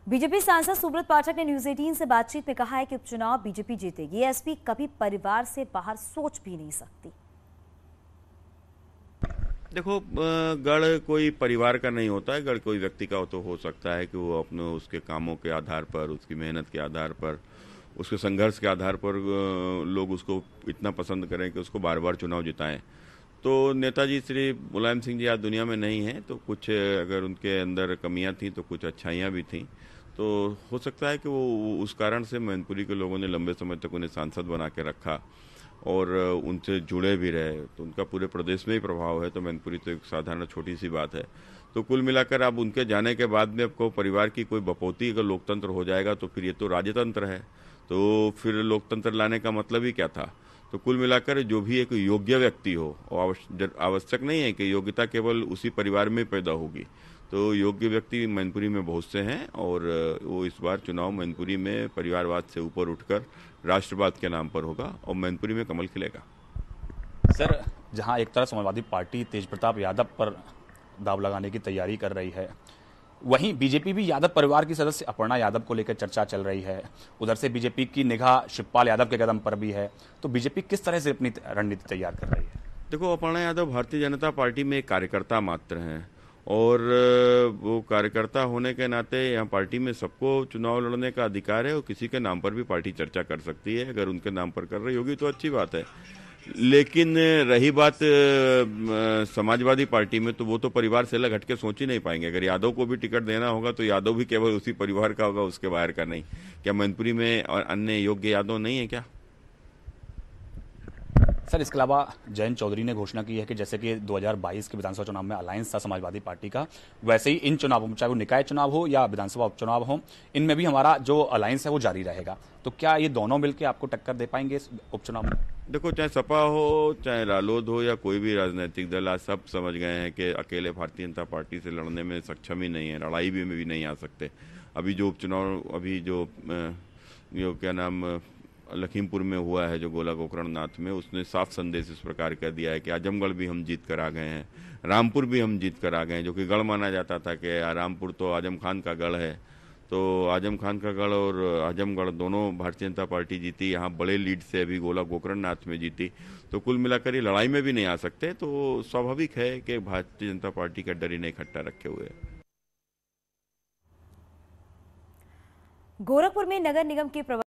BJP सांसद सुब्रत पाठक ने news 18 से बातचीत में कहा है कि उपचुनाव बीजेपी जीतेगी। एसपी कभी परिवार से बाहर सोच भी नहीं सकती। देखो, गढ़ कोई परिवार का नहीं होता है। गढ़ कोई व्यक्ति का तो हो सकता है कि वो अपने उसके कामों के आधार पर, उसकी मेहनत के आधार पर, उसके संघर्ष के आधार पर लोग उसको इतना पसंद करें कि उसको बार बार चुनाव जिताएं। तो नेताजी श्री मुलायम सिंह जी आज दुनिया में नहीं हैं, तो कुछ अगर उनके अंदर कमियां थी तो कुछ अच्छाइयां भी थीं। तो हो सकता है कि वो उस कारण से मैनपुरी के लोगों ने लंबे समय तक उन्हें सांसद बना के रखा और उनसे जुड़े भी रहे। तो उनका पूरे प्रदेश में ही प्रभाव है। तो मैनपुरी तो एक साधारण छोटी सी बात है। तो कुल मिलाकर अब उनके जाने के बाद में आपको परिवार की कोई बपौती अगर लोकतंत्र हो जाएगा तो फिर ये तो राजतंत्र है। तो फिर लोकतंत्र लाने का मतलब ही क्या था। तो कुल मिलाकर जो भी एक योग्य व्यक्ति हो, आवश्यक नहीं है कि योग्यता केवल उसी परिवार में पैदा होगी। तो योग्य व्यक्ति मैनपुरी में बहुत से हैं और वो इस बार चुनाव मैनपुरी में परिवारवाद से ऊपर उठकर राष्ट्रवाद के नाम पर होगा और मैनपुरी में कमल खिलेगा। सर, जहां एक तरफ समाजवादी पार्टी तेज प्रताप यादव पर दाव लगाने की तैयारी कर रही है, वहीं बीजेपी भी यादव परिवार की सदस्य अपर्णा यादव को लेकर चर्चा चल रही है। उधर से बीजेपी की निगाह शिवपाल यादव के कदम पर भी है। तो बीजेपी किस तरह से अपनी रणनीति तैयार कर रही है? देखो, अपर्णा यादव भारतीय जनता पार्टी में एक कार्यकर्ता मात्र हैं और वो कार्यकर्ता होने के नाते यहाँ पार्टी में सबको चुनाव लड़ने का अधिकार है और किसी के नाम पर भी पार्टी चर्चा कर सकती है। अगर उनके नाम पर कर रही होगी तो अच्छी बात है। लेकिन रही बात समाजवादी पार्टी में, तो वो तो परिवार से अलग हट के सोच ही नहीं पाएंगे। अगर यादव को भी टिकट देना होगा तो यादव भी केवल उसी परिवार का होगा, उसके बाहर का नहीं। क्या मैनपुरी में और अन्य योग्य यादव नहीं है क्या? सर, इसके अलावा जयंत चौधरी ने घोषणा की है कि जैसे कि 2022 के विधानसभा चुनाव में अलायंस था समाजवादी पार्टी का, वैसे ही इन चुनावों में, चाहे वो निकाय चुनाव हो या विधानसभा उपचुनाव हो, इनमें भी हमारा जो अलायंस है वो जारी रहेगा। तो क्या ये दोनों मिलकर आपको टक्कर दे पाएंगे इस उपचुनाव में? देखो, चाहे सपा हो, चाहे रालोद हो या कोई भी राजनीतिक दल, आज सब समझ गए हैं कि अकेले भारतीय जनता पार्टी से लड़ने में सक्षम ही नहीं है, लड़ाई में भी नहीं आ सकते। अभी जो उपचुनाव, अभी जो क्या नाम लखीमपुर में हुआ है, जो गोला गोकर्ण नाथ में, उसने साफ संदेश इस प्रकार का दिया है कि आजमगढ़ भी हम जीत कर आ गए हैं, रामपुर भी हम जीत कर आ गए हैं। जो कि गढ़ माना जाता था कि रामपुर तो आजम खान का गढ़ है, तो आजम खान का गढ़ और आजमगढ़ दोनों भारतीय जनता पार्टी जीती। यहाँ बड़े लीड से अभी गोला गोकर्ण नाथ में जीती। तो कुल मिलाकर ये लड़ाई में भी नहीं आ सकते। तो स्वाभाविक है कि भारतीय जनता पार्टी का डर ही नहीं इकट्ठा रखे हुए है। गोरखपुर में नगर निगम के